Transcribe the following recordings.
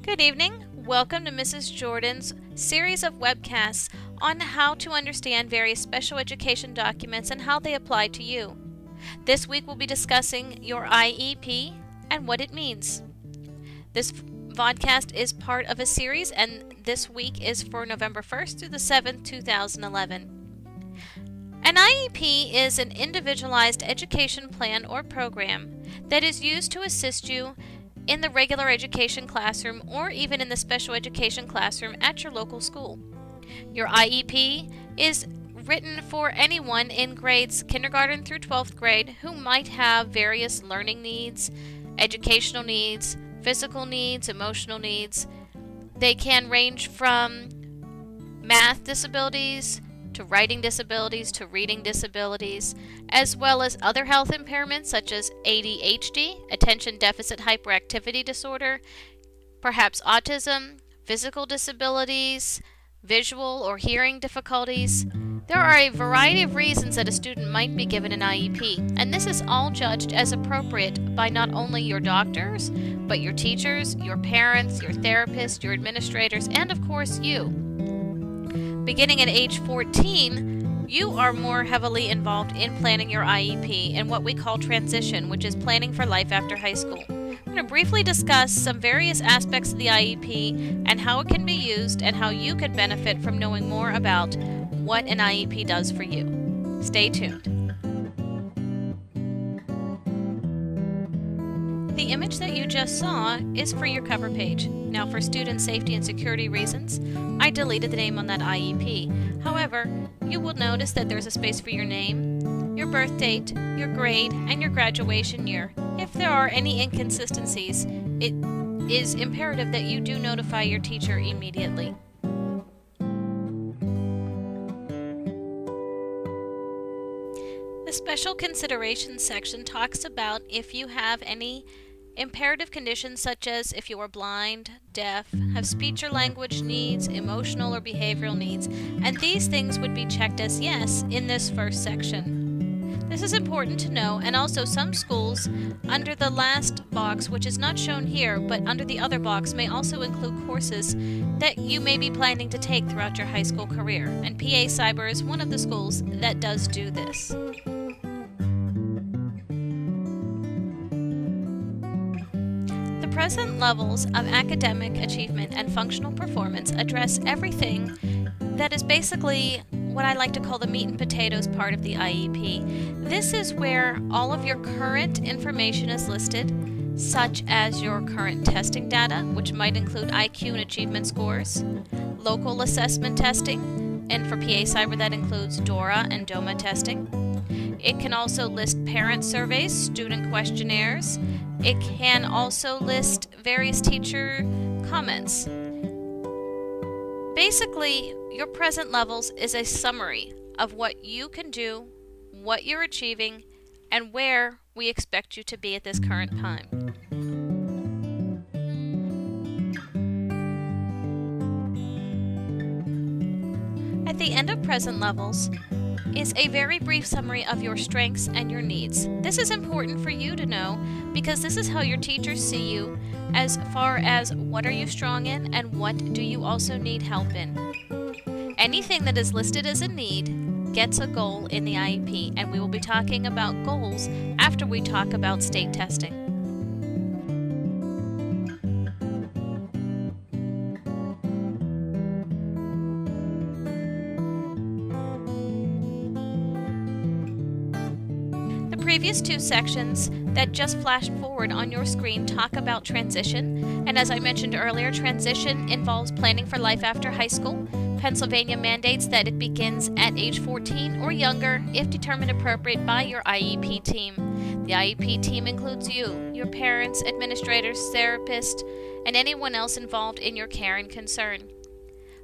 Good evening. Welcome to Mrs. Jordan's series of webcasts on how to understand various special education documents and how they apply to you. This week we'll be discussing your IEP and what it means. This vodcast is part of a series, and this week is for November 1st through the 7th, 2011. An IEP is an individualized education plan or program that is used to assist you in the regular education classroom or even in the special education classroom at your local school. Your IEP is written for anyone in grades kindergarten through 12th grade who might have various learning needs, educational needs, physical needs, emotional needs. They can range from math disabilities to writing disabilities to reading disabilities, as well as other health impairments such as ADHD, attention deficit hyperactivity disorder, perhaps autism, physical disabilities, visual or hearing difficulties. There are a variety of reasons that a student might be given an IEP, and this is all judged as appropriate by not only your doctors, but your teachers, your parents, your therapists, your administrators, and of course you. Beginning at age 14, you are more heavily involved in planning your IEP in what we call transition, which is planning for life after high school. I'm going to briefly discuss some various aspects of the IEP and how it can be used and how you could benefit from knowing more about what an IEP does for you. Stay tuned. The image that you just saw is for your cover page. Now, for student safety and security reasons, I deleted the name on that IEP. However, you will notice that there's a space for your name, your birth date, your grade, and your graduation year. If there are any inconsistencies, it is imperative that you do notify your teacher immediately. The special considerations section talks about if you have any imperative conditions such as if you are blind, deaf, have speech or language needs, emotional or behavioral needs, and these things would be checked as yes in this first section. This is important to know, and also some schools under the last box, which is not shown here, but under the other box, may also include courses that you may be planning to take throughout your high school career, and PA Cyber is one of the schools that does do this. The present levels of academic achievement and functional performance address everything that is basically what I like to call the meat and potatoes part of the IEP. This is where all of your current information is listed, such as your current testing data, which might include IQ and achievement scores, local assessment testing, and for PA Cyber that includes DORA and DOMA testing. It can also list parent surveys, student questionnaires. It can also list various teacher comments. Basically, your present levels is a summary of what you can do, what you're achieving, and where we expect you to be at this current time. At the end of present levels is a very brief summary of your strengths and your needs. This is important for you to know because this is how your teachers see you as far as what are you strong in and what do you also need help in. Anything that is listed as a need gets a goal in the IEP, and we will be talking about goals after we talk about state testing. Previous two sections that just flashed forward on your screen talk about transition, and as I mentioned earlier, transition involves planning for life after high school. Pennsylvania mandates that it begins at age 14 or younger if determined appropriate by your IEP team. The IEP team includes you, your parents, administrators, therapists, and anyone else involved in your care and concern.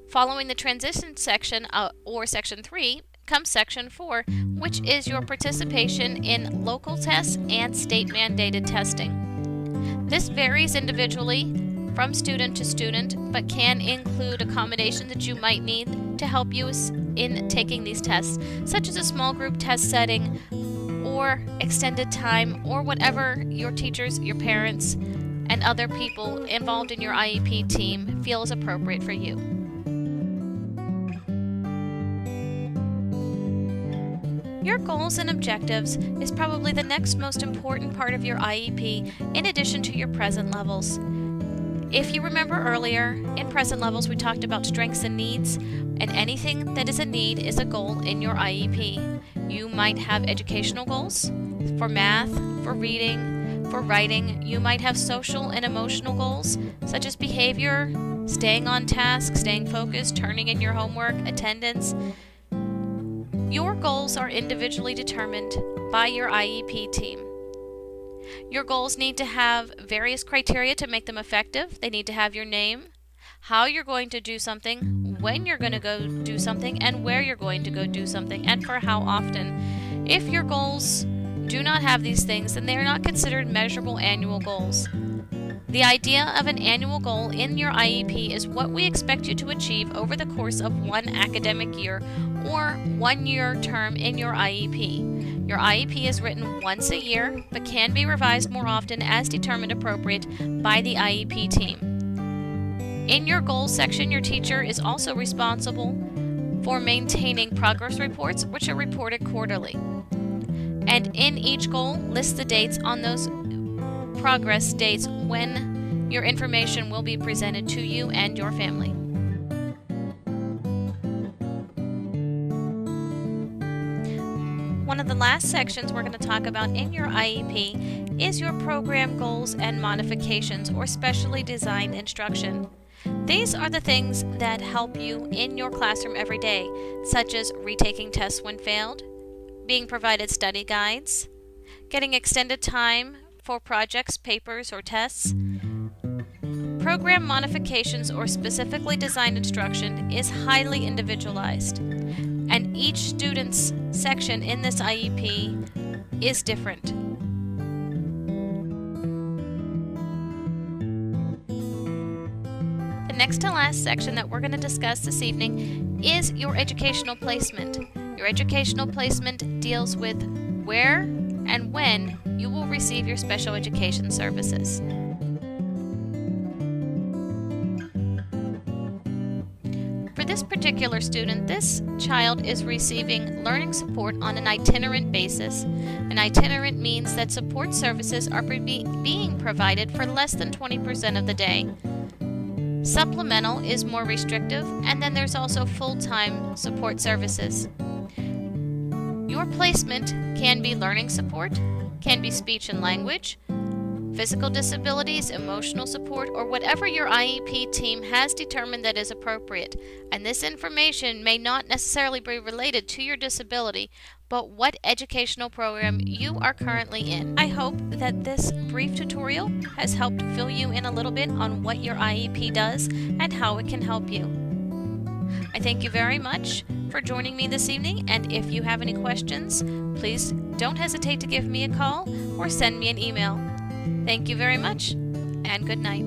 Following the transition section, or section 3, comes section 4, which is your participation in local tests and state-mandated testing. This varies individually from student to student, but can include accommodations that you might need to help you in taking these tests, such as a small group test setting or extended time or whatever your teachers, your parents, and other people involved in your IEP team feel is appropriate for you. Your goals and objectives is probably the next most important part of your IEP in addition to your present levels. If you remember earlier, in present levels we talked about strengths and needs, and anything that is a need is a goal in your IEP. You might have educational goals for math, for reading, for writing. You might have social and emotional goals such as behavior, staying on task, staying focused, turning in your homework, attendance. Your goals are individually determined by your IEP team. Your goals need to have various criteria to make them effective. They need to have your name, how you're going to do something, when you're going to go do something, and where you're going to go do something, and for how often. If your goals do not have these things, then they are not considered measurable annual goals. The idea of an annual goal in your IEP is what we expect you to achieve over the course of one academic year or 1 year term in your IEP. Your IEP is written once a year, but can be revised more often as determined appropriate by the IEP team. In your goals section, your teacher is also responsible for maintaining progress reports, which are reported quarterly. And in each goal, list the dates on those progress dates when your information will be presented to you and your family. One of the last sections we're going to talk about in your IEP is your program goals and modifications, or specially designed instruction. These are the things that help you in your classroom every day, such as retaking tests when failed, being provided study guides, getting extended time for projects, papers, or tests. Program modifications or specifically designed instruction is highly individualized, and each student's section in this IEP is different. The next to last section that we're going to discuss this evening is your educational placement. Your educational placement deals with where and when you will receive your special education services. For this particular student, this child is receiving learning support on an itinerant basis. An itinerant means that support services are being provided for less than 20% of the day. Supplemental is more restrictive, and then there's also full-time support services. Your placement can be learning support, can be speech and language, physical disabilities, emotional support, or whatever your IEP team has determined that is appropriate. And this information may not necessarily be related to your disability, but what educational program you are currently in. I hope that this brief tutorial has helped fill you in a little bit on what your IEP does and how it can help you. I thank you very much for joining me this evening, and if you have any questions, please don't hesitate to give me a call or send me an email. Thank you very much, and good night.